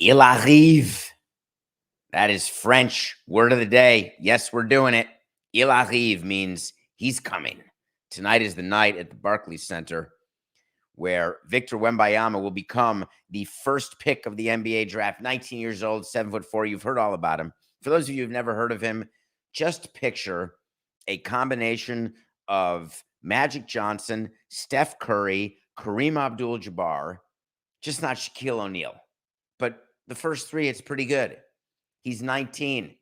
Il arrive. That is French word of the day. Yes, we're doing it. Il arrive means he's coming. Tonight is the night at the Barclays Center where Victor Wembanyama will become the first pick of the NBA draft. 19 years old, 7'4". You've heard all about him. For those of you who've never heard of him, just picture a combination of Magic Johnson, Steph Curry, Kareem Abdul-Jabbar, just not Shaquille O'Neal. But the first three, it's pretty good. He's 19,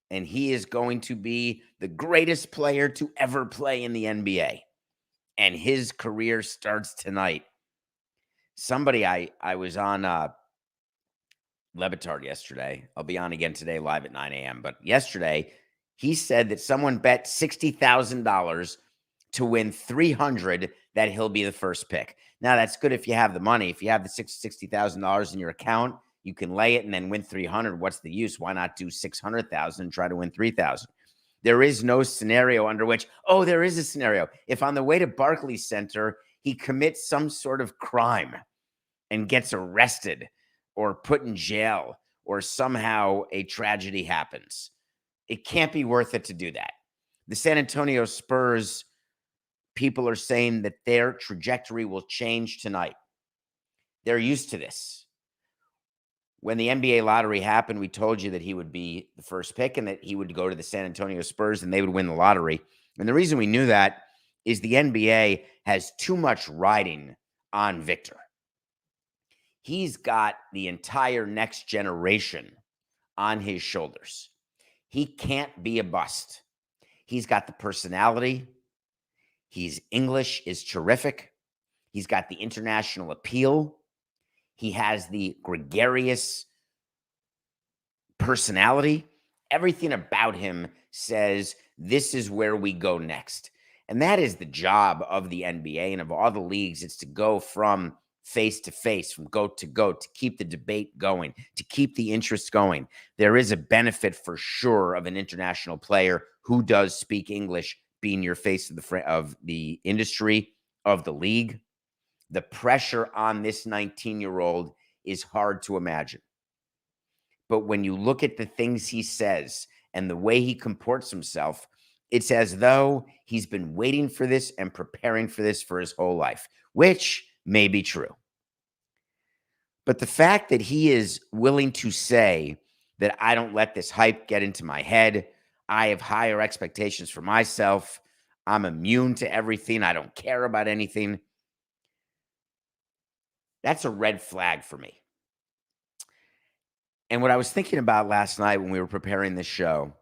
and he is going to be the greatest player to ever play in the NBA. And his career starts tonight. Somebody, I was on Levitard yesterday. I'll be on again today live at 9 a.m. But yesterday, he said that someone bet $60,000 to win $300 that he'll be the first pick. Now, that's good if you have the money. If you have the $60,000 in your account, you can lay it and then win $300. What's the use? Why not do $600,000 and try to win $3,000? There is no scenario under which, there is a scenario. If on the way to Barclays Center, he commits some sort of crime and gets arrested or put in jail or somehow a tragedy happens, it can't be worth it to do that. The San Antonio Spurs, people are saying that their trajectory will change tonight. They're used to this. When the NBA lottery happened, we told you that he would be the first pick and that he would go to the San Antonio Spurs and they would win the lottery. And the reason we knew that is the NBA has too much riding on Victor. He's got the entire next generation on his shoulders. He can't be a bust. He's got the personality. His English is terrific. He's got the international appeal. He has the gregarious personality. Everything about him says this is where we go next. And that is the job of the NBA and of all the leagues. It's to go from face to face, from goat to goat, to keep the debate going, to keep the interest going. There is a benefit for sure of an international player who does speak English being your face of the industry, of the league. The pressure on this 19-year-old is hard to imagine. But when you look at the things he says and the way he comports himself, it's as though he's been waiting for this and preparing for this for his whole life, which may be true. But the fact that he is willing to say that I don't let this hype get into my head, I have higher expectations for myself, I'm immune to everything, I don't care about anything, that's a red flag for me. And what I was thinking about last night when we were preparing this show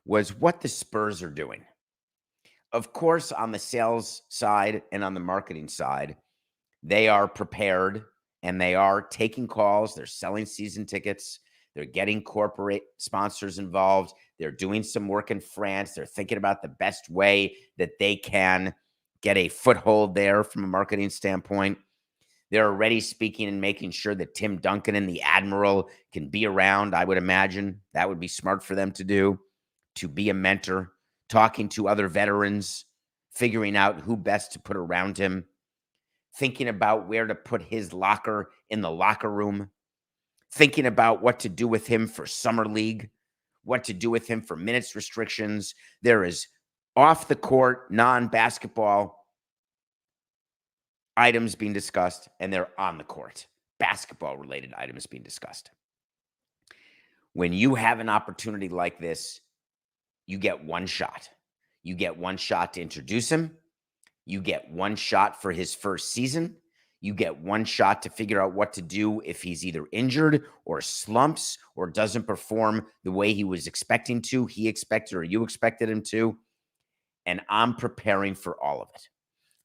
was what the Spurs are doing. Of course, on the sales side and on the marketing side, they are prepared and they are taking calls. They're selling season tickets. They're getting corporate sponsors involved. They're doing some work in France. They're thinking about the best way that they can get a foothold there from a marketing standpoint. They're already speaking and making sure that Tim Duncan and the Admiral can be around. I would imagine that would be smart for them to do, to be a mentor, talking to other veterans, figuring out who best to put around him, thinking about where to put his locker in the locker room, thinking about what to do with him for summer league, what to do with him for minutes restrictions. There is off the court, non-basketball items being discussed, and they're on the court, basketball-related items being discussed. When you have an opportunity like this, you get one shot. You get one shot to introduce him. You get one shot for his first season. You get one shot to figure out what to do if he's either injured or slumps or doesn't perform the way he was expecting to, he expected, or you expected him to. And I'm preparing for all of it.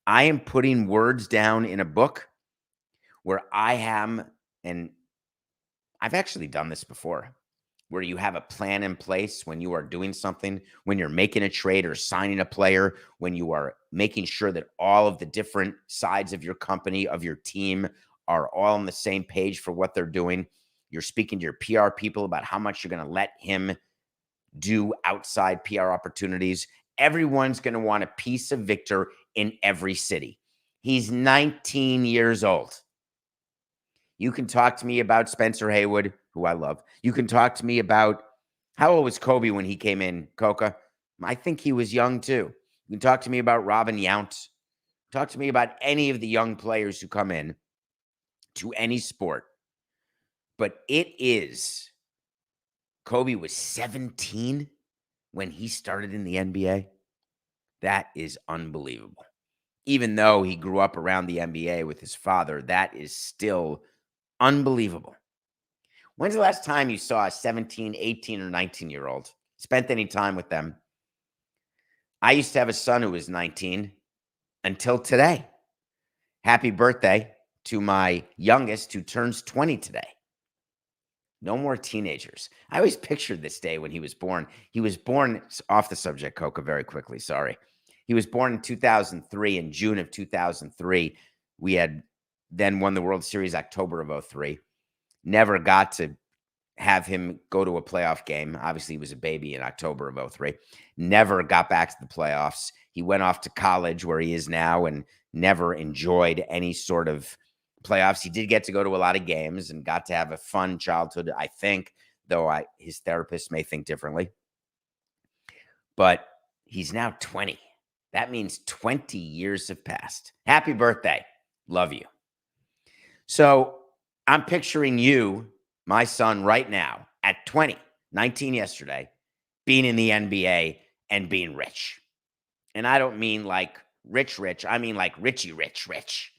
I am putting words down in a book where I am, and I've actually done this before, where you have a plan in place when you are doing something, when you're making a trade or signing a player, when you are making sure that all of the different sides of your company, of your team, are all on the same page for what they're doing. You're speaking to your PR people about how much you're going to let him do outside PR opportunities. Everyone's going to want a piece of Victor in every city. He's 19 years old. You can talk to me about Spencer Haywood, who I love. You can talk to me about how old was Kobe when he came in, Coca? I think he was young too. You can talk to me about Robin Yount. Talk to me about any of the young players who come in to any sport. But Kobe was 17 when he started in the NBA. That is unbelievable. Even though he grew up around the NBA with his father, that is still unbelievable. When's the last time you saw a 17, 18, or 19-year-old? Spent any time with them? I used to have a son who was 19 until today. Happy birthday to my youngest who turns 20 today. No more teenagers. I always pictured this day when he was born. He was born, off the subject, Coca, very quickly, sorry. He was born in 2003, in June of 2003. We had then won the World Series October of 03. Never got to have him go to a playoff game. Obviously, he was a baby in October of 03. Never got back to the playoffs. He went off to college where he is now and never enjoyed any sort of playoffs. He did get to go to a lot of games and got to have a fun childhood, I think, though his therapist may think differently. But he's now 20. That means 20 years have passed. Happy birthday. Love you. So I'm picturing you, my son, right now at 20, 19 yesterday, being in the NBA and being rich. And I don't mean like rich. I mean like Richie rich.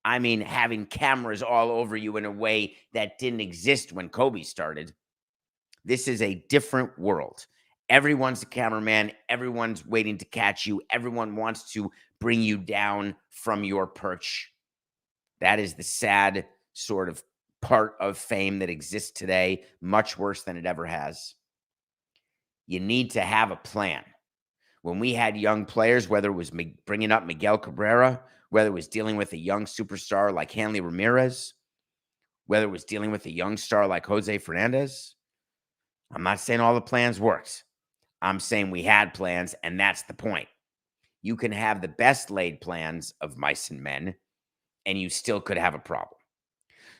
I mean having cameras all over you in a way that didn't exist when Kobe started. This is a different world. Everyone's a cameraman. Everyone's waiting to catch you. Everyone wants to bring you down from your perch. That is the sad sort of part of fame that exists today, much worse than it ever has. You need to have a plan. When we had young players, whether it was bringing up Miguel Cabrera, whether it was dealing with a young superstar like Hanley Ramirez, whether it was dealing with a young star like Jose Fernandez, I'm not saying all the plans worked. I'm saying we had plans, and that's the point. You can have the best laid plans of mice and men, and you still could have a problem.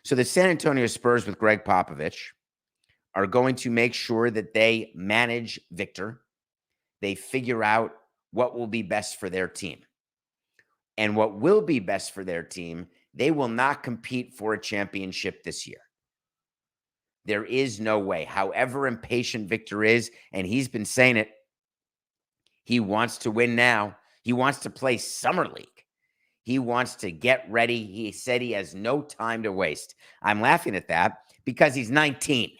So the San Antonio Spurs with Greg Popovich are going to make sure that they manage Victor. They figure out what will be best for their team. And what will be best for their team, they will not compete for a championship this year. There is no way. However impatient Victor is, and he's been saying it, he wants to win now. He wants to play Summer League. He wants to get ready. He said he has no time to waste. I'm laughing at that because he's 19.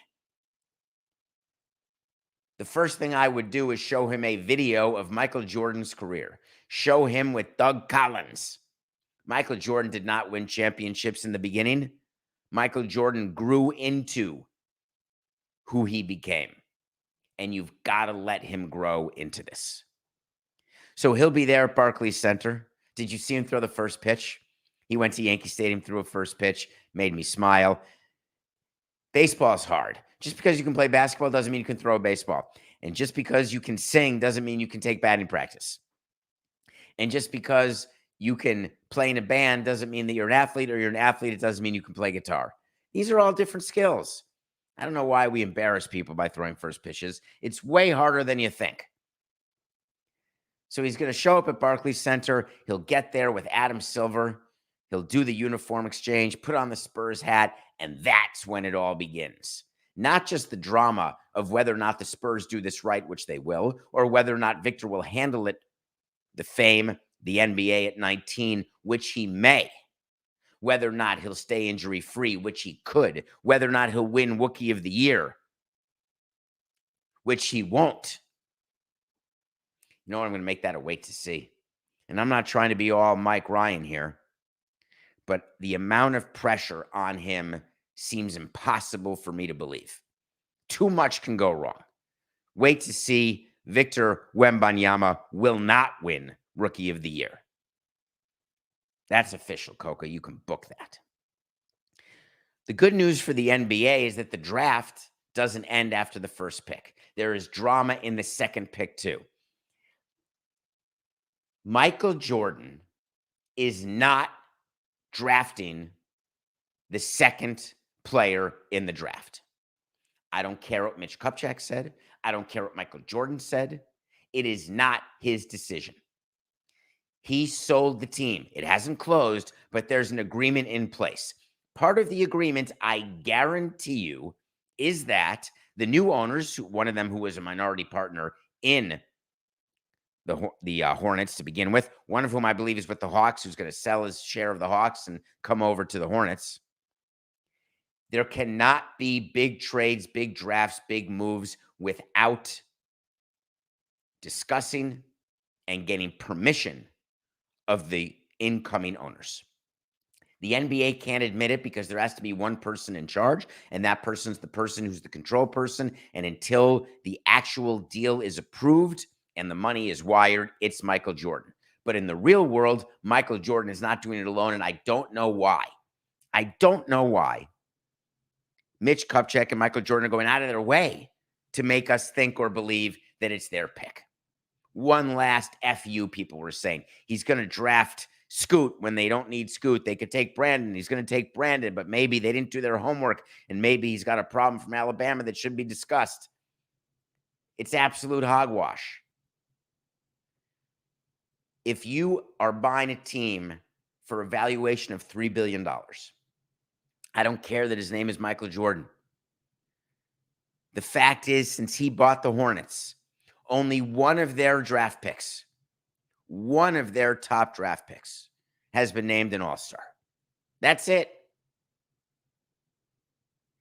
The first thing I would do is show him a video of Michael Jordan's career. Show him with Doug Collins. Michael Jordan did not win championships in the beginning. Michael Jordan grew into who he became. And you've got to let him grow into this. So he'll be there at Barclays Center. Did you see him throw the first pitch? He went to Yankee Stadium, threw a first pitch, made me smile. Baseball's hard. Just because you can play basketball doesn't mean you can throw a baseball. And just because you can sing doesn't mean you can take batting practice. And just because you can play in a band doesn't mean that you're an athlete, or you're an athlete, it doesn't mean you can play guitar. These are all different skills. I don't know why we embarrass people by throwing first pitches. It's way harder than you think. So he's going to show up at Barclays Center. He'll get there with Adam Silver. He'll do the uniform exchange, put on the Spurs hat, and that's when it all begins. Not just the drama of whether or not the Spurs do this right, which they will, or whether or not Victor will handle it, the fame, the NBA at 19, which he may. Whether or not he'll stay injury-free, which he could. Whether or not he'll win Rookie of the Year, which he won't. You know what? I'm going to make that a wait to see. And I'm not trying to be all Mike Ryan here, but the amount of pressure on him seems impossible for me to believe. Too much can go wrong. Wait to see. Victor Wembanyama will not win Rookie of the Year. That's official, Coca. You can book that. The good news for the NBA is that the draft doesn't end after the first pick. There is drama in the second pick, too. Michael Jordan is not drafting the second player in the draft. I don't care what Mitch Kupchak said. I don't care what Michael Jordan said. It is not his decision. He sold the team. It hasn't closed, but there's an agreement in place. Part of the agreement, I guarantee you, is that the new owners, one of them who was a minority partner in the Hornets to begin with, one of whom I believe is with the Hawks, who's going to sell his share of the Hawks and come over to the Hornets. There cannot be big trades, big drafts, big moves without discussing and getting permission of the incoming owners. The NBA can't admit it because there has to be one person in charge, and that person's the person who's the control person. And until the actual deal is approved and the money is wired, it's Michael Jordan. But in the real world, Michael Jordan is not doing it alone, and I don't know why. I don't know why Mitch Kupchak and Michael Jordan are going out of their way to make us think or believe that it's their pick. One last FU, people were saying. He's going to draft Scoot when they don't need Scoot. They could take Brandon. He's going to take Brandon, but maybe they didn't do their homework, and maybe he's got a problem from Alabama that should be discussed. It's absolute hogwash. If you are buying a team for a valuation of $3 billion, I don't care that his name is Michael Jordan. The fact is, since he bought the Hornets, only one of their draft picks, one of their top draft picks, has been named an all-star. That's it.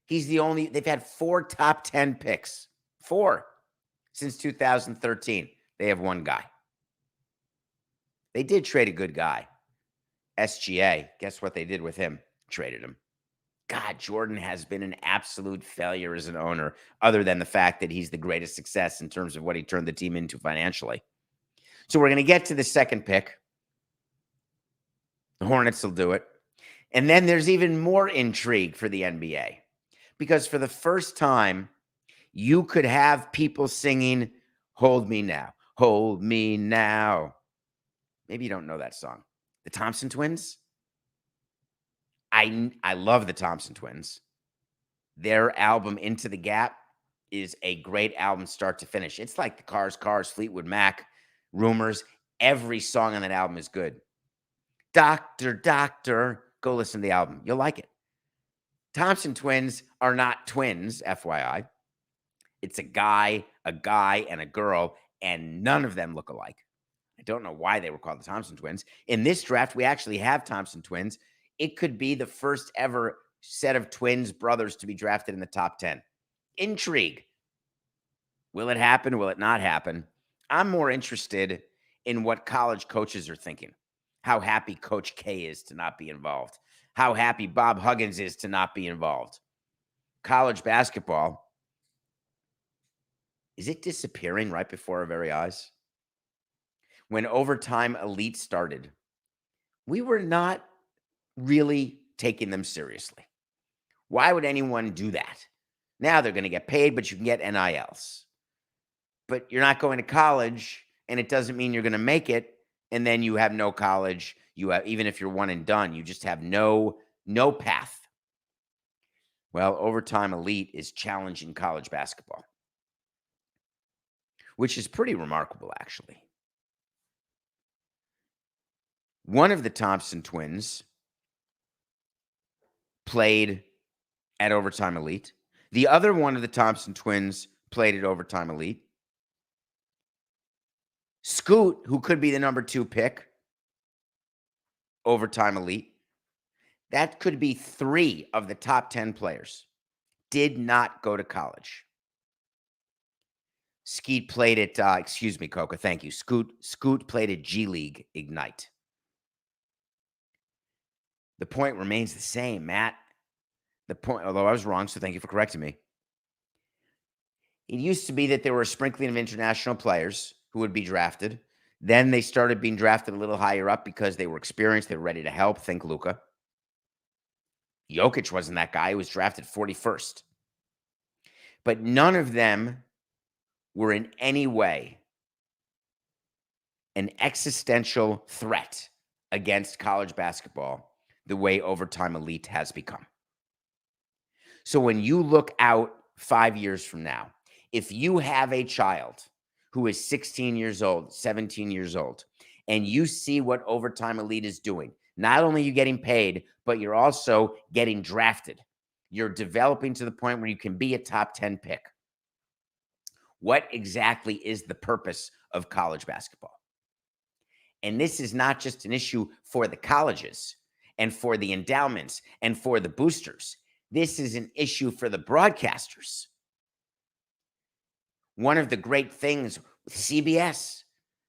He's the only, they've had 4 top 10 picks. 4 since 2013. They have one guy. They did trade a good guy. SGA. Guess what they did with him? Traded him. God, Jordan has been an absolute failure as an owner, other than the fact that he's the greatest success in terms of what he turned the team into financially. So we're going to get to the second pick. The Hornets will do it. And then there's even more intrigue for the NBA, because for the first time, you could have people singing, "Hold Me Now, Hold Me Now." Maybe you don't know that song. The Thompson Twins. I love the Thompson Twins. Their album, Into the Gap, is a great album start to finish. It's like the Cars, Fleetwood Mac, Rumors. Every song on that album is good. Doctor, Doctor, go listen to the album. You'll like it. Thompson Twins are not twins, FYI. It's a guy, and a girl, and none of them look alike. I don't know why they were called the Thompson Twins. In this draft, we actually have Thompson Twins. It could be the first ever set of twins brothers to be drafted in the top 10. Intrigue. Will it happen? Will it not happen? I'm more interested in what college coaches are thinking. How happy Coach K is to not be involved. How happy Bob Huggins is to not be involved. College basketball, is it disappearing right before our very eyes? When Overtime Elite started, we were not really taking them seriously. Why would anyone do that? Now they're going to get paid, but you can get NILs. But you're not going to college, and it doesn't mean you're going to make it, and then you have no college. You have, even if you're one and done, you just have no path. Well, Overtime Elite is challenging college basketball, which is pretty remarkable, actually. One of the Thompson twins played at Overtime Elite. The other one of the Thompson twins played at Overtime Elite. Scoot, who could be the number 2 pick, Overtime Elite. That could be 3 of the top 10 players. Did not go to college. Skeet played at, excuse me, Coca, thank you. Scoot played at G League Ignite. The point remains the same, Matt. The point, although I was wrong, so thank you for correcting me. It used to be that there were a sprinkling of international players who would be drafted. Then they started being drafted a little higher up because they were experienced, they were ready to help. Think Luka. Jokic wasn't that guy. He was drafted 41st. But none of them were in any way an existential threat against college basketball the way Overtime Elite has become. So when you look out 5 years from now, if you have a child who is 16 years old, 17 years old, and you see what Overtime Elite is doing, not only are you getting paid, but you're also getting drafted. You're developing to the point where you can be a top 10 pick. What exactly is the purpose of college basketball? And this is not just an issue for the colleges and for the endowments and for the boosters. This is an issue for the broadcasters. One of the great things with CBS,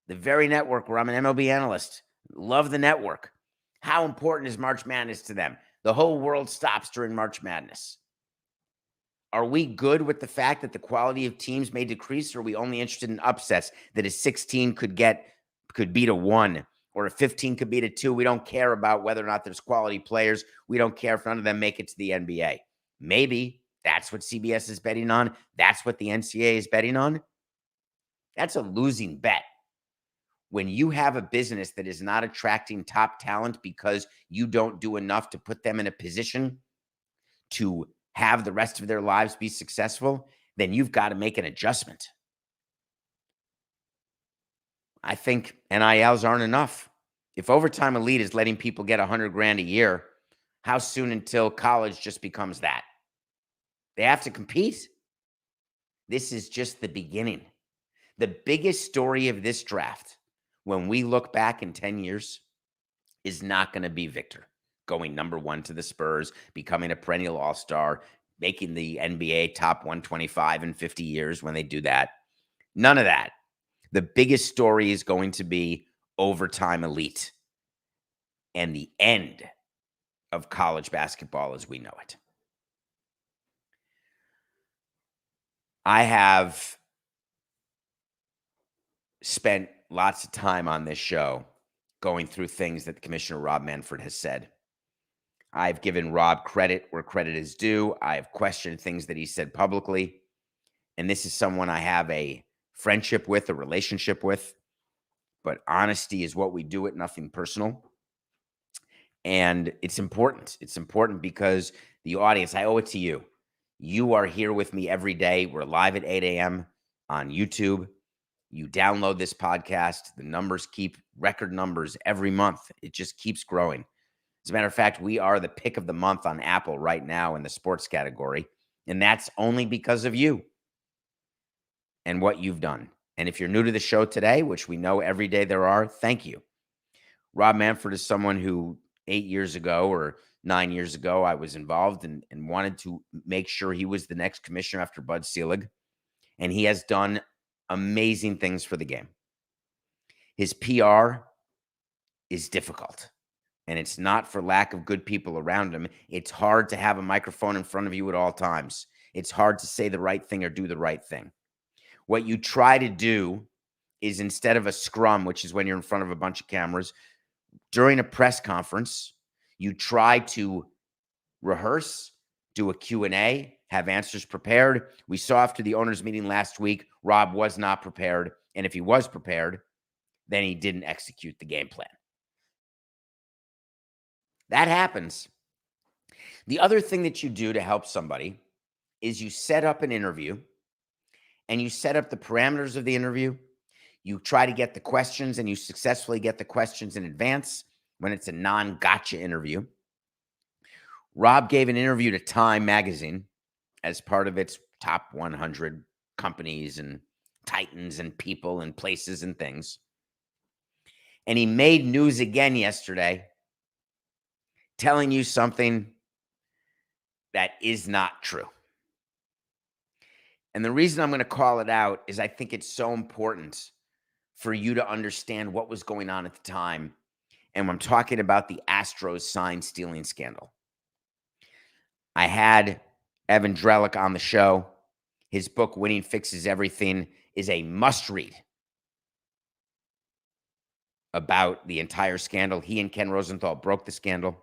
the very network where I'm an MLB analyst, love the network. How important is March Madness to them? The whole world stops during March Madness. Are we good with the fact that the quality of teams may decrease, or are we only interested in upsets, that a 16 could beat a 1, or a 15 could beat a 2? We don't care about whether or not there's quality players. We don't care if none of them make it to the NBA. Maybe that's what CBS is betting on. That's what the NCAA is betting on. That's a losing bet. When you have a business that is not attracting top talent because you don't do enough to put them in a position to have the rest of their lives be successful, then you've got to make an adjustment. I think NILs aren't enough. If Overtime Elite is letting people get $100,000 a year, how soon until college just becomes that? They have to compete. This is just the beginning. The biggest story of this draft, when we look back in 10 years, is not going to be Victor going number 1 to the Spurs, becoming a perennial all-star, making the NBA top 125 in 50 years when they do that. None of that. The biggest story is going to be Overtime Elite and the end of college basketball as we know it. I have spent lots of time on this show going through things that Commissioner Rob Manfred has said. I've given Rob credit where credit is due. I have questioned things that he said publicly. And this is someone I have a friendship with, a relationship with. But honesty is what we do it, nothing personal. And it's important. It's important because the audience, I owe it to you. You are here with me every day. We're live at 8 a.m. on YouTube. You download this podcast. The numbers keep record numbers every month. It just keeps growing. As a matter of fact, we are the pick of the month on Apple right now in the sports category. And that's only because of you and what you've done. And if you're new to the show today, which we know every day there are, thank you. Rob Manfred is someone who 8 years ago or 9 years ago, I was involved and wanted to make sure he was the next commissioner after Bud Selig. And he has done amazing things for the game. His PR is difficult. And it's not for lack of good people around him. It's hard to have a microphone in front of you at all times. It's hard to say the right thing or do the right thing. What you try to do is, instead of a scrum, which is when you're in front of a bunch of cameras, during a press conference, you try to rehearse, do a Q&A, have answers prepared. We saw after the owners' meeting last week, Rob was not prepared. And if he was prepared, then he didn't execute the game plan. That happens. The other thing that you do to help somebody is you set up an interview and you set up the parameters of the interview. You try to get the questions and you successfully get the questions in advance when it's a non-gotcha interview. Rob gave an interview to Time magazine as part of its top 100 companies and titans and people and places and things. And he made news again yesterday telling you something that is not true. And the reason I'm going to call it out is I think it's so important for you to understand what was going on at the time. And I'm talking about the Astros sign stealing scandal. I had Evan Drellick on the show. His book, Winning Fixes Everything, is a must-read about the entire scandal. He and Ken Rosenthal broke the scandal.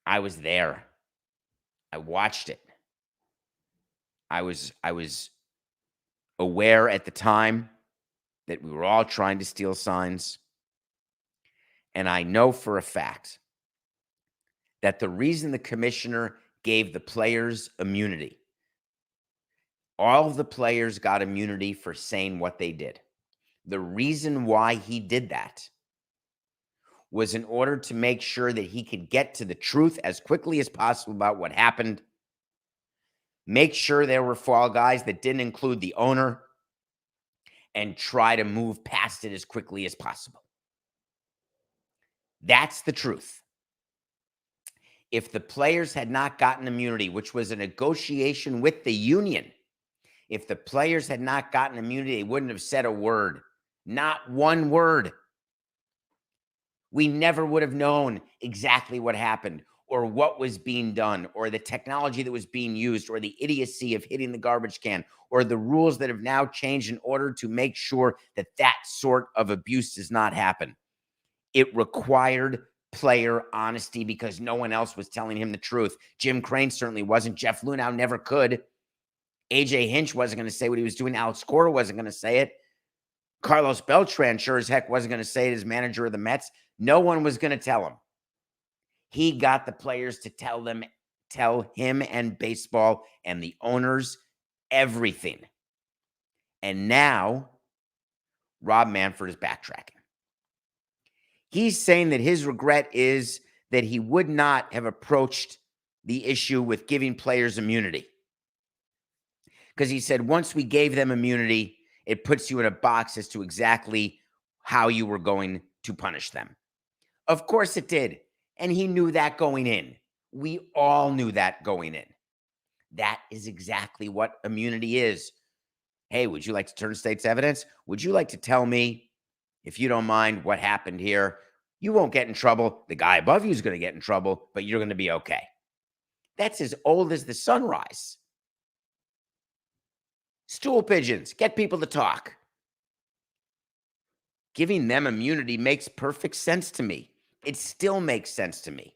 I was there. I watched it. I was aware at the time that we were all trying to steal signs. And I know for a fact that the reason the commissioner gave the players immunity. All of the players got immunity for saying what they did. The reason why he did that was in order to make sure that he could get to the truth as quickly as possible about what happened, make sure there were fall guys that didn't include the owner, and try to move past it as quickly as possible. That's the truth. If the players had not gotten immunity, which was a negotiation with the union, if the players had not gotten immunity, they wouldn't have said a word, not one word. We never would have known exactly what happened or what was being done or the technology that was being used or the idiocy of hitting the garbage can or the rules that have now changed in order to make sure that that sort of abuse does not happen. It required player honesty because no one else was telling him the truth. Jim Crane certainly wasn't. Jeff Luhnow never could. AJ Hinch wasn't going to say what he was doing. Alex Cora wasn't going to say it. Carlos Beltran sure as heck wasn't going to say it as manager of the Mets. No one was going to tell him. He got the players to tell him and baseball and the owners everything. And now Rob Manfred is backtracking. He's saying that his regret is that he would not have approached the issue with giving players immunity. Because he said, once we gave them immunity, it puts you in a box as to exactly how you were going to punish them. Of course it did. And he knew that going in. We all knew that going in. That is exactly what immunity is. Hey, would you like to turn state's evidence? Would you like to tell me, if you don't mind, what happened here? You won't get in trouble. The guy above you is going to get in trouble, but you're going to be okay. That's as old as the sunrise. Stool pigeons, get people to talk. Giving them immunity makes perfect sense to me. It still makes sense to me.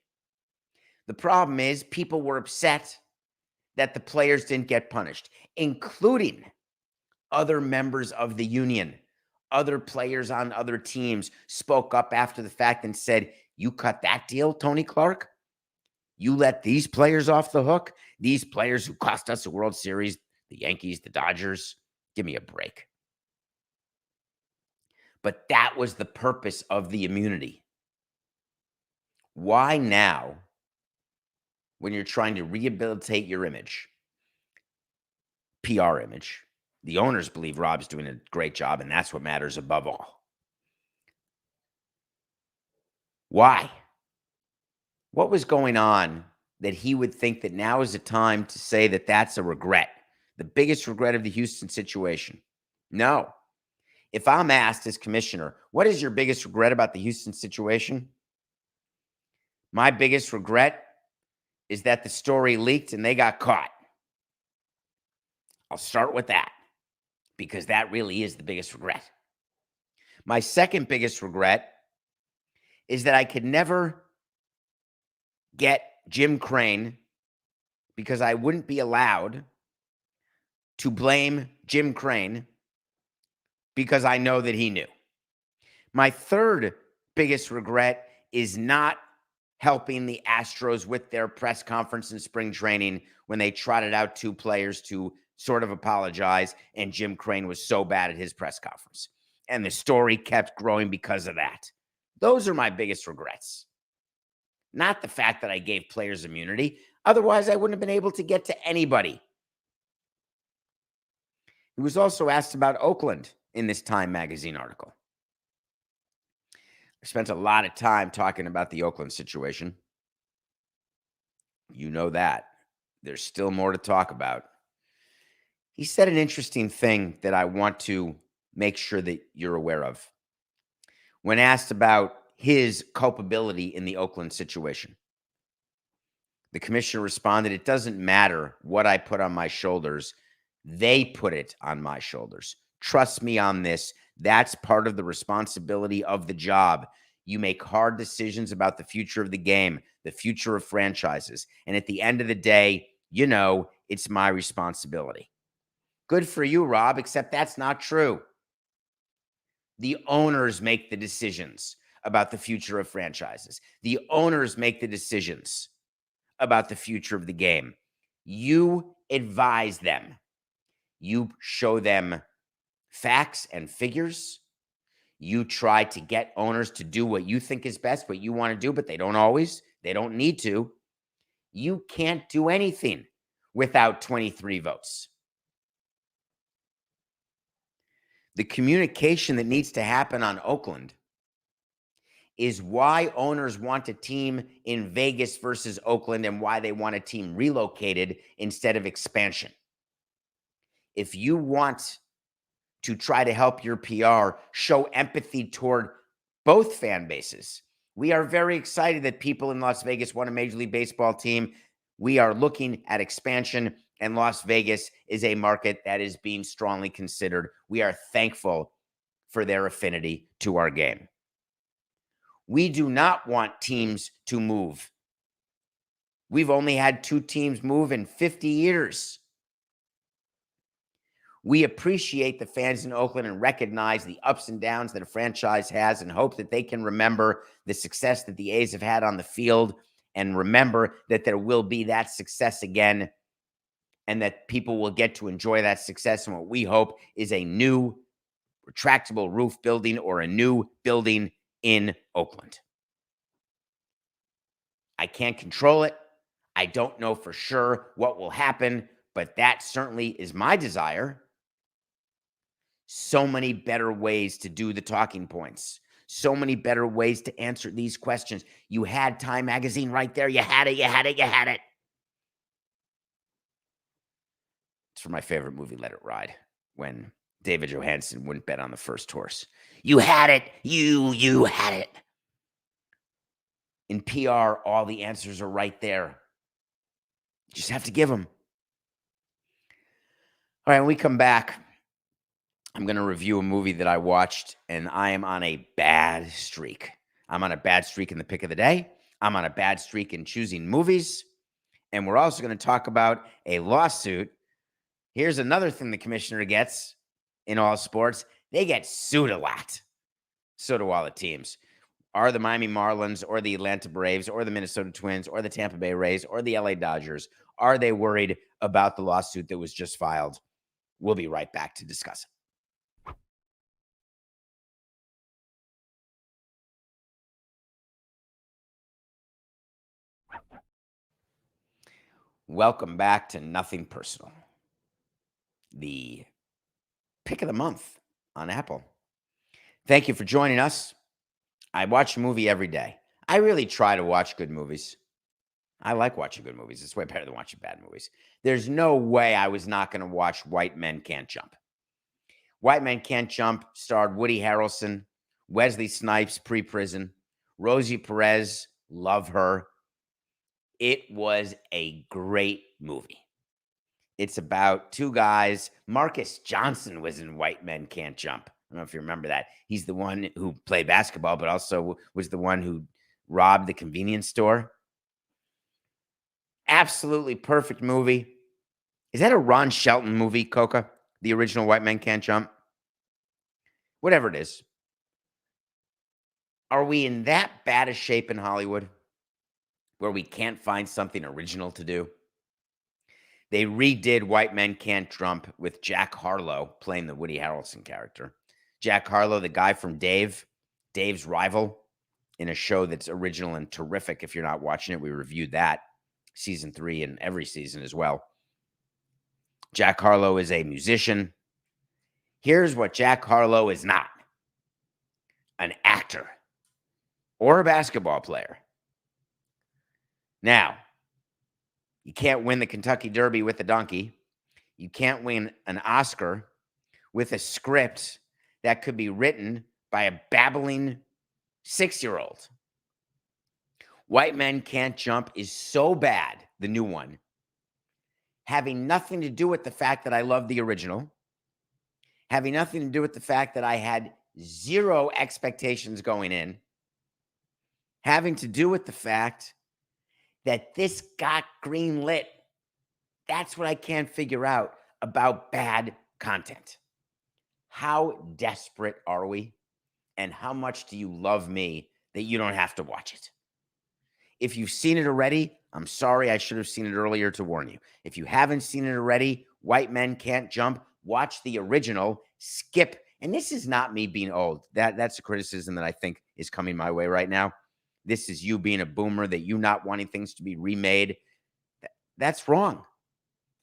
The problem is people were upset that the players didn't get punished, including other members of the union. Other players on other teams spoke up after the fact and said, you cut that deal, Tony Clark? You let these players off the hook? These players who cost us a World Series, the Yankees, the Dodgers? Give me a break. But that was the purpose of the immunity. Why now, when you're trying to rehabilitate your image, PR image, the owners believe Rob's doing a great job, and that's what matters above all. Why? What was going on that he would think that now is the time to say that that's a regret, the biggest regret of the Houston situation? No. If I'm asked as commissioner, what is your biggest regret about the Houston situation? My biggest regret is that the story leaked and they got caught. I'll start with that because that really is the biggest regret. My second biggest regret is that I could never get Jim Crane because I wouldn't be allowed to blame Jim Crane because I know that he knew. My third biggest regret is not helping the Astros with their press conference in spring training when they trotted out two players to sort of apologize, and Jim Crane was so bad at his press conference. And the story kept growing because of that. Those are my biggest regrets. Not the fact that I gave players immunity. Otherwise, I wouldn't have been able to get to anybody. He was also asked about Oakland in this Time magazine article. I spent a lot of time talking about the Oakland situation. You know that. There's still more to talk about. He said an interesting thing that I want to make sure that you're aware of. When asked about his culpability in the Oakland situation, the commissioner responded, it doesn't matter what I put on my shoulders. They put it on my shoulders. Trust me on this. That's part of the responsibility of the job. You make hard decisions about the future of the game, the future of franchises. And at the end of the day, you know, it's my responsibility. Good for you, Rob, except that's not true. The owners make the decisions about the future of franchises. The owners make the decisions about the future of the game. You advise them. You show them facts and figures. You try to get owners to do what you think is best, what you want to do, but they don't always. They don't need to. You can't do anything without 23 votes. The communication that needs to happen on Oakland is why owners want a team in Vegas versus Oakland and why they want a team relocated instead of expansion. If you want to try to help your PR, show empathy toward both fan bases. We are very excited that people in Las Vegas want a Major League Baseball team. We are looking at expansion, and Las Vegas is a market that is being strongly considered. We are thankful for their affinity to our game. We do not want teams to move. We've only had 2 teams move in 50 years. We appreciate the fans in Oakland and recognize the ups and downs that a franchise has and hope that they can remember the success that the A's have had on the field and remember that there will be that success again and that people will get to enjoy that success. And what we hope is a new retractable roof building or a new building in Oakland. I can't control it. I don't know for sure what will happen, but that certainly is my desire. So many better ways to do the talking points. So many better ways to answer these questions. You had Time Magazine right there. You had it, you had it, you had it. It's from my favorite movie, Let It Ride, when David Johansen wouldn't bet on the first horse. You had it. You had it. In PR, all the answers are right there. You just have to give them. All right, when we come back, I'm going to review a movie that I watched, and I am on a bad streak. I'm on a bad streak in the pick of the day. I'm on a bad streak in choosing movies. And we're also going to talk about a lawsuit. Here's another thing the commissioner gets in all sports. They get sued a lot. So do all the teams. Are the Miami Marlins or the Atlanta Braves or the Minnesota Twins or the Tampa Bay Rays or the LA Dodgers, are they worried about the lawsuit that was just filed? We'll be right back to discuss it. Welcome back to Nothing Personal, the pick of the month on Apple. Thank you for joining us. I watch a movie every day. I really try to watch good movies. I like watching good movies. It's way better than watching bad movies. There's no way I was not going to watch White Men Can't Jump. White Men Can't Jump starred Woody Harrelson, Wesley Snipes, pre-prison, Rosie Perez, love her. It was a great movie. It's about 2 guys. Marcus Johnson was in White Men Can't Jump. I don't know if you remember that. He's the one who played basketball, but also was the one who robbed the convenience store. Absolutely perfect movie. Is that a Ron Shelton movie, Coca? The original White Men Can't Jump? Whatever it is. Are we in that bad a shape in Hollywood where we can't find something original to do? They redid White Men Can't Jump with Jack Harlow playing the Woody Harrelson character. Jack Harlow, the guy from Dave's rival, in a show that's original and terrific. If you're not watching it, we reviewed that season 3 and every season as well. Jack Harlow is a musician. Here's what Jack Harlow is not: an actor or a basketball player. Now, you can't win the Kentucky Derby with a donkey. You can't win an Oscar with a script that could be written by a babbling 6-year-old. White Men Can't Jump is so bad, the new one, having nothing to do with the fact that I love the original, having nothing to do with the fact that I had 0 expectations going in, having to do with the fact that this got greenlit. That's what I can't figure out about bad content. How desperate are we? And how much do you love me that you don't have to watch it? If you've seen it already, I'm sorry, I should have seen it earlier to warn you. If you haven't seen it already, White Men Can't Jump, watch the original, skip. And this is not me being old. That's a criticism that I think is coming my way right now. This is you being a boomer, that you not wanting things to be remade. That's wrong.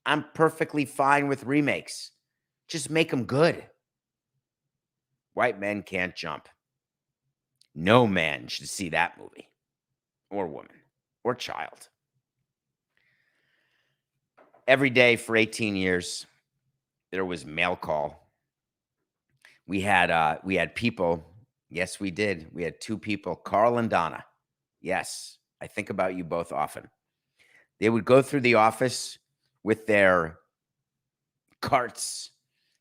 I'm perfectly fine with remakes. Just make them good. White Men Can't Jump. No man should see that movie, or woman, or child. Every day for 18 years, there was mail call. We had people. Yes, we did. We had two people, Carl and Donna. Yes, I think about you both often. They would go through the office with their carts.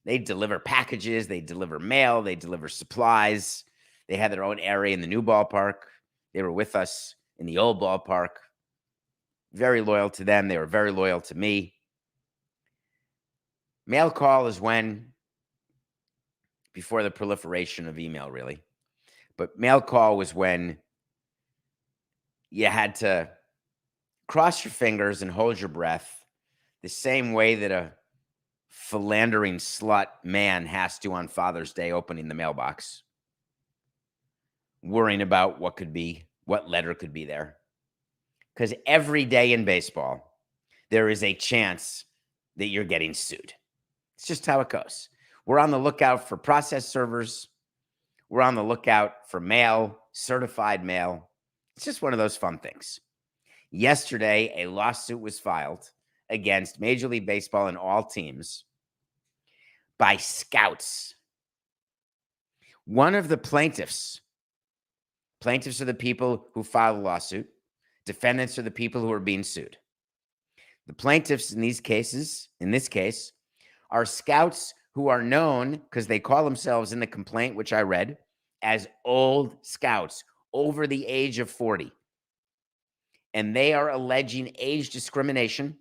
They deliver packages. They deliver mail. They deliver supplies. They had their own area in the new ballpark. They were with us in the old ballpark. Very loyal to them. They were very loyal to me. Mail call is when, before the proliferation of email, really, but mail call was when you had to cross your fingers and hold your breath the same way that a philandering slut man has to on Father's Day, opening the mailbox, worrying about what letter could be there. Because every day in baseball, there is a chance that you're getting sued. It's just how it goes. We're on the lookout for process servers. We're on the lookout for mail, certified mail. It's just one of those fun things. Yesterday, a lawsuit was filed against Major League Baseball and all teams by scouts. One of the plaintiffs are the people who filed a lawsuit. Defendants are the people who are being sued. The plaintiffs in this case, are scouts who are known, because they call themselves in the complaint, which I read, as old scouts over the age of 40. And they are alleging age discrimination,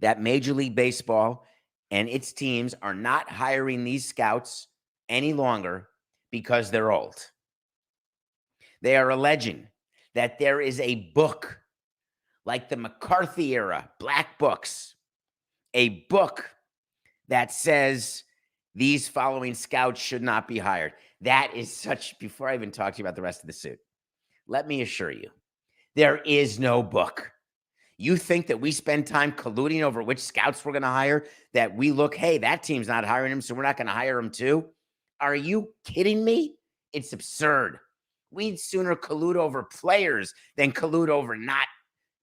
that Major League Baseball and its teams are not hiring these scouts any longer because they're old. They are alleging that there is a book, like the McCarthy era black books, a book that says these following scouts should not be hired. That is such, before I even talk to you about the rest of the suit, let me assure you, there is no book. You think that we spend time colluding over which scouts we're going to hire, that we look, hey, that team's not hiring him, so we're not going to hire him too? Are you kidding me? It's absurd. We'd sooner collude over players than collude over not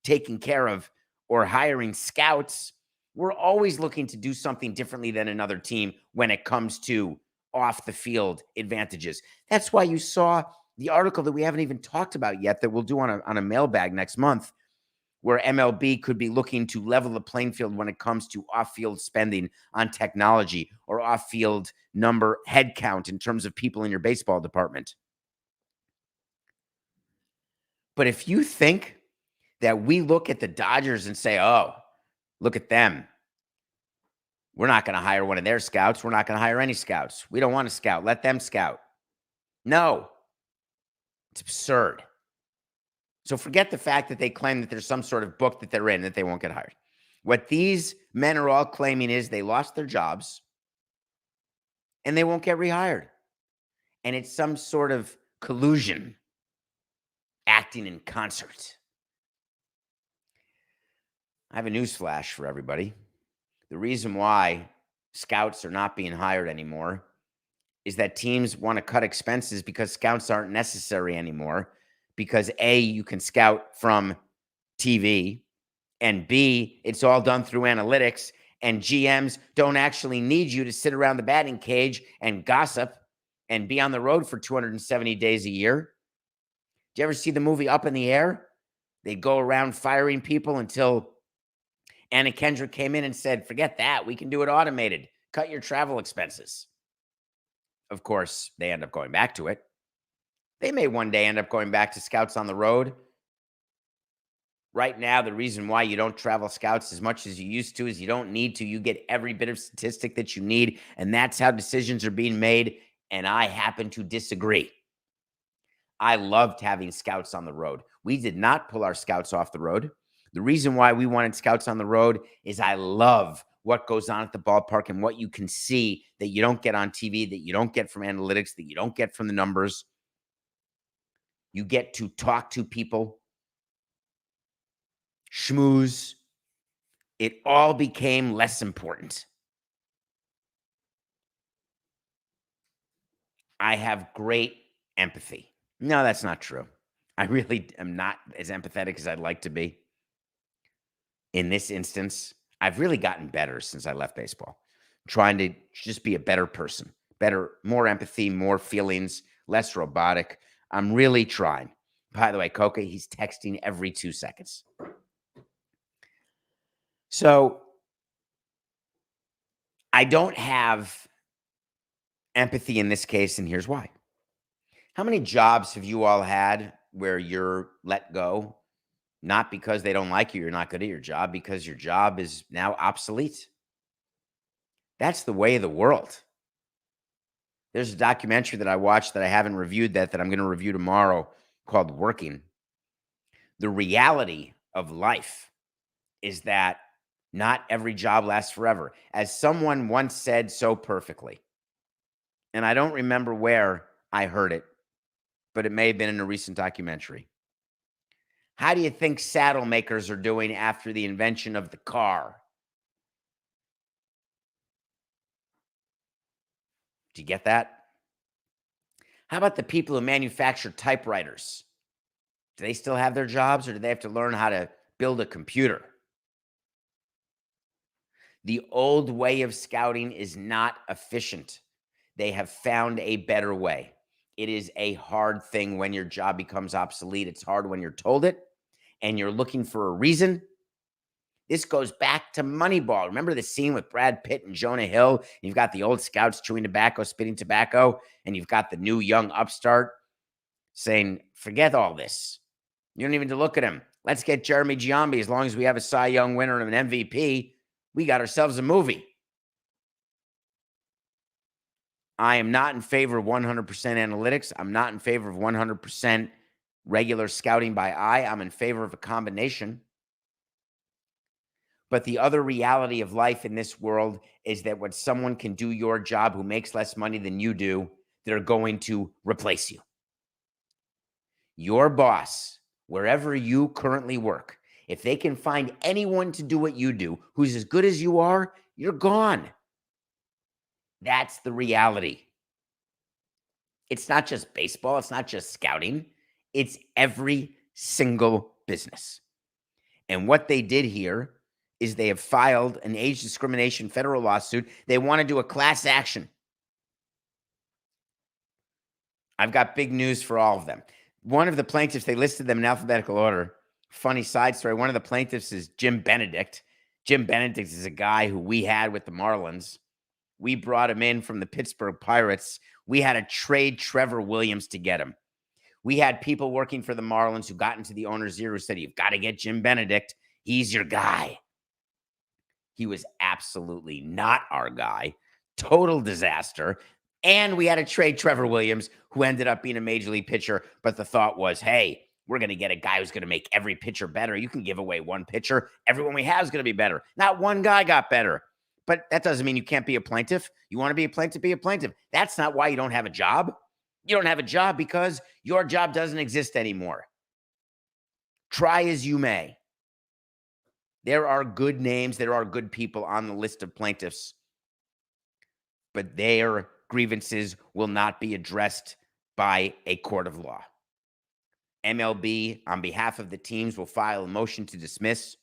taking care of or hiring scouts. We're always looking to do something differently than another team when it comes to off the field advantages. That's why you saw the article that we haven't even talked about yet that we'll do on a mailbag next month, where MLB could be looking to level the playing field when it comes to off-field spending on technology or off-field number head count in terms of people in your baseball department. But if you think that we look at the Dodgers and say, oh, look at them, we're not going to hire one of their scouts. We're not going to hire any scouts. We don't want to scout. Let them scout. No. It's absurd. So forget the fact that they claim that there's some sort of book that they're in that they won't get hired. What these men are all claiming is they lost their jobs and they won't get rehired. And it's some sort of collusion, acting in concert. I have a news flash for everybody. The reason why scouts are not being hired anymore is that teams want to cut expenses because scouts aren't necessary anymore. Because A, you can scout from TV, and B, it's all done through analytics, and GMs don't actually need you to sit around the batting cage and gossip and be on the road for 270 days a year. Did you ever see the movie Up in the Air? They go around firing people until Anna Kendrick came in and said, forget that, we can do it automated. Cut your travel expenses. Of course, they end up going back to it. They may one day end up going back to scouts on the road. Right now, the reason why you don't travel scouts as much as you used to is you don't need to. You get every bit of statistic that you need, and that's how decisions are being made, and I happen to disagree. I loved having scouts on the road. We did not pull our scouts off the road. The reason why we wanted scouts on the road is I love what goes on at the ballpark and what you can see that you don't get on TV, that you don't get from analytics, that you don't get from the numbers. You get to talk to people, schmooze. It all became less important. I have great empathy. No, that's not true. I really am not as empathetic as I'd like to be. In this instance, I've really gotten better since I left baseball. Trying to just be a better person, better, more empathy, more feelings, less robotic. I'm really trying. By the way, Coca, he's texting every 2 seconds. So I don't have empathy in this case, and here's why. How many jobs have you all had where you're let go, not because they don't like you, you're not good at your job, because your job is now obsolete? That's the way of the world. There's a documentary that I watched that I haven't reviewed that I'm going to review tomorrow called Working. The reality of life is that not every job lasts forever. As someone once said so perfectly, and I don't remember where I heard it, but it may have been in a recent documentary. How do you think saddle makers are doing after the invention of the car? Do you get that? How about the people who manufacture typewriters? Do they still have their jobs, or do they have to learn how to build a computer? The old way of scouting is not efficient. They have found a better way. It is a hard thing when your job becomes obsolete. It's hard when you're told it and you're looking for a reason. This goes back to Moneyball. Remember the scene with Brad Pitt and Jonah Hill? You've got the old scouts chewing tobacco, spitting tobacco, and you've got the new young upstart saying, forget all this. You don't even need to look at him. Let's get Jeremy Giambi. As long as we have a Cy Young winner and an MVP, we got ourselves a movie. I am not in favor of 100% analytics. I'm not in favor of 100% regular scouting by eye. I'm in favor of a combination. But the other reality of life in this world is that when someone can do your job who makes less money than you do, they're going to replace you. Your boss, wherever you currently work, if they can find anyone to do what you do who's as good as you are, you're gone. That's the reality. It's not just baseball. It's not just scouting. It's every single business. And what they did here is they have filed an age discrimination federal lawsuit. They want to do a class action. I've got big news for all of them. One of the plaintiffs, they listed them in alphabetical order. Funny side story. One of the plaintiffs is Jim Benedict. Jim Benedict is a guy who we had with the Marlins. We brought him in from the Pittsburgh Pirates. We had to trade Trevor Williams to get him. We had people working for the Marlins who got into the owner's ear who said, you've got to get Jim Benedict. He's your guy. He was absolutely not our guy. Total disaster. And we had to trade Trevor Williams, who ended up being a major league pitcher. But the thought was, hey, we're going to get a guy who's going to make every pitcher better. You can give away one pitcher. Everyone we have is going to be better. Not one guy got better. But that doesn't mean you can't be a plaintiff. You want to be a plaintiff, be a plaintiff. That's not why you don't have a job. You don't have a job because your job doesn't exist anymore. Try as you may. There are good names. There are good people on the list of plaintiffs. But their grievances will not be addressed by a court of law. MLB, on behalf of the teams, will file a motion to dismiss.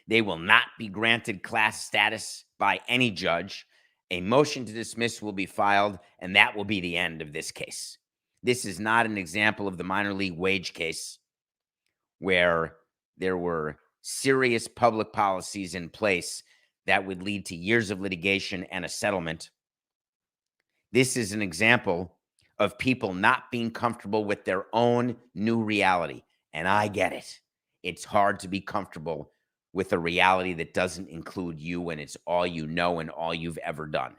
They will not be granted class status by any judge. A motion to dismiss will be filed, and that will be the end of this case. This is not an example of the minor league wage case where there were serious public policies in place that would lead to years of litigation and a settlement. This is an example of people not being comfortable with their own new reality. And I get it. It's hard to be comfortable with a reality that doesn't include you and it's all you know and all you've ever done.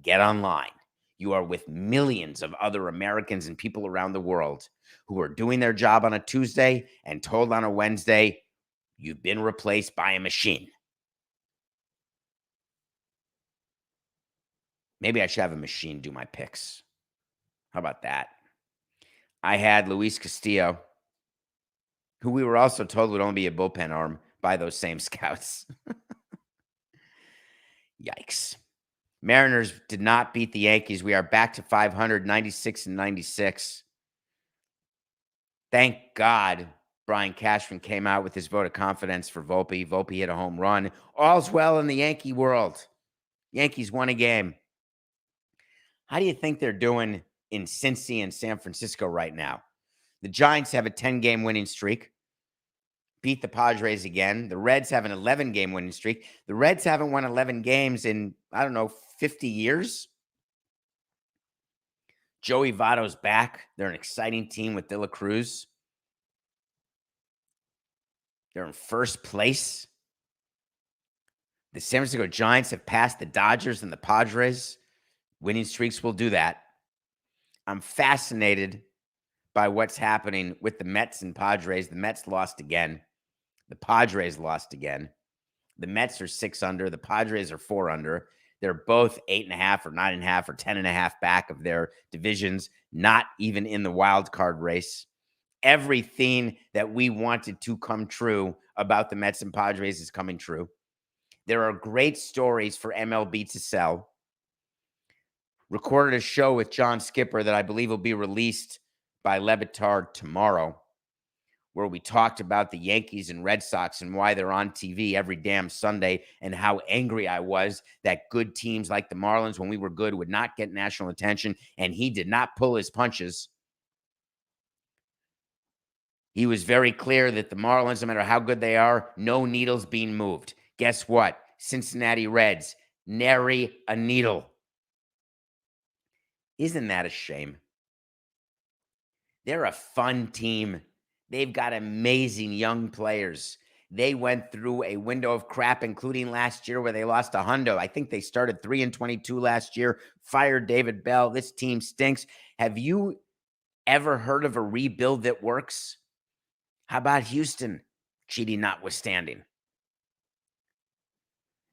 Get online. You are with millions of other Americans and people around the world who are doing their job on a Tuesday and told on a Wednesday, you've been replaced by a machine. Maybe I should have a machine do my picks. How about that? I had Luis Castillo, who we were also told would only be a bullpen arm by those same scouts. Yikes. Mariners did not beat the Yankees. We are back to 500, 96 and 96. Thank God Brian Cashman came out with his vote of confidence for Volpe. Volpe hit a home run. All's well in the Yankee world. Yankees won a game. How do you think they're doing in Cincy and San Francisco right now? The Giants have a 10-game winning streak. Beat the Padres again. The Reds have an 11-game winning streak. The Reds haven't won 11 games in, 50 years. Joey Votto's back. They're an exciting team with De La Cruz. They're in first place. The San Francisco Giants have passed the Dodgers and the Padres. Winning streaks will do that. I'm fascinated by what's happening with the Mets and Padres. The Mets lost again. The Padres lost again. The Mets are 6 under. The Padres are 4 under. They're both 8.5 or 9.5 or 10.5 back of their divisions, not even in the wild card race. Everything that we wanted to come true about the Mets and Padres is coming true. There are great stories for MLB to sell. Recorded a show with John Skipper that I believe will be released by Levitard tomorrow, where we talked about the Yankees and Red Sox and why they're on TV every damn Sunday and how angry I was that good teams like the Marlins, when we were good, would not get national attention, and he did not pull his punches. He was very clear that the Marlins, no matter how good they are, no needles being moved. Guess what? Cincinnati Reds, nary a needle. Isn't that a shame? They're a fun team. They've got amazing young players. They went through a window of crap, including last year where they lost a hundo. I think they started 3-22 last year, fired David Bell. This team stinks. Have you ever heard of a rebuild that works? How about Houston, cheating notwithstanding?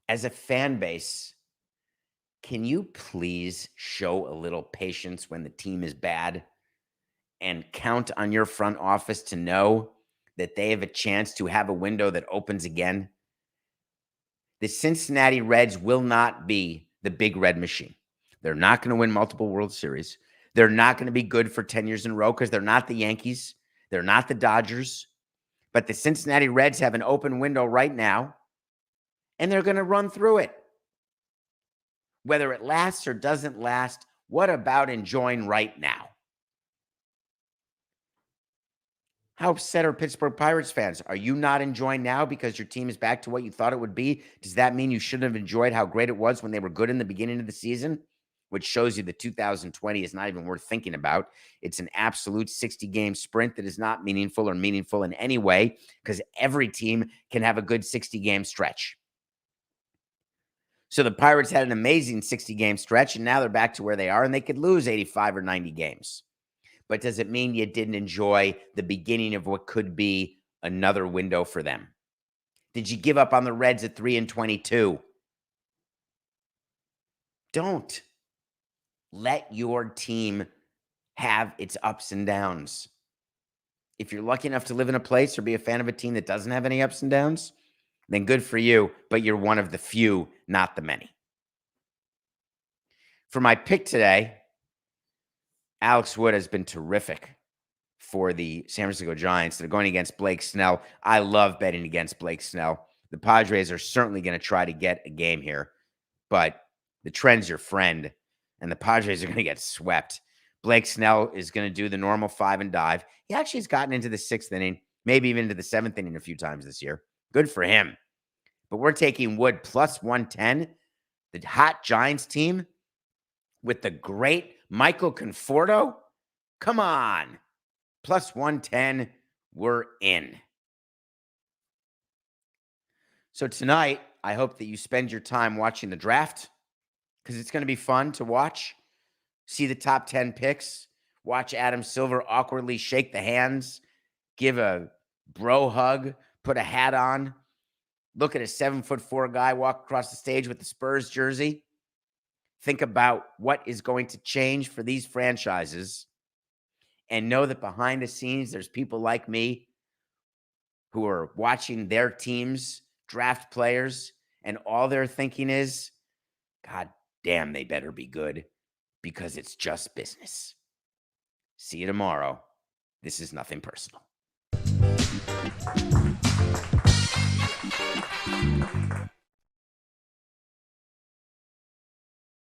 As a fan base, can you please show a little patience when the team is bad and count on your front office to know that they have a chance to have a window that opens again? The Cincinnati Reds will not be the big red machine. They're not going to win multiple World Series. They're not going to be good for 10 years in a row because they're not the Yankees. They're not the Dodgers. But the Cincinnati Reds have an open window right now, and they're going to run through it. Whether it lasts or doesn't last, what about enjoying right now? How upset are Pittsburgh Pirates fans? Are you not enjoying now because your team is back to what you thought it would be? Does that mean you shouldn't have enjoyed how great it was when they were good in the beginning of the season? Which shows you that 2020 is not even worth thinking about. It's an absolute 60-game sprint that is not meaningful or meaningful in any way because every team can have a good 60-game stretch. So the Pirates had an amazing 60-game stretch, and now they're back to where they are, and they could lose 85 or 90 games. But does it mean you didn't enjoy the beginning of what could be another window for them? Did you give up on the Reds at 3-22? Don't. Let your team have its ups and downs. If you're lucky enough to live in a place or be a fan of a team that doesn't have any ups and downs, then good for you, but you're one of the few, not the many. For my pick today, Alex Wood has been terrific for the San Francisco Giants. They're going against Blake Snell. I love betting against Blake Snell. The Padres are certainly going to try to get a game here, but the trend's your friend, and the Padres are going to get swept. Blake Snell is going to do the normal 5 and dive. He actually has gotten into the 6th inning, maybe even into the 7th inning a few times this year. Good for him. But we're taking Wood plus 110, the hot Giants team with the great Michael Conforto. Come on. Plus 110, we're in. So tonight, I hope that you spend your time watching the draft because it's going to be fun to watch. see the top 10 picks, watch Adam Silver awkwardly shake the hands, give a bro hug, put a hat on, look at a 7'4" guy walk across the stage with the Spurs jersey. Think about what is going to change for these franchises and know that behind the scenes, there's people like me who are watching their teams draft players, and all they're thinking is, God damn, they better be good because it's just business. See you tomorrow. This is nothing personal.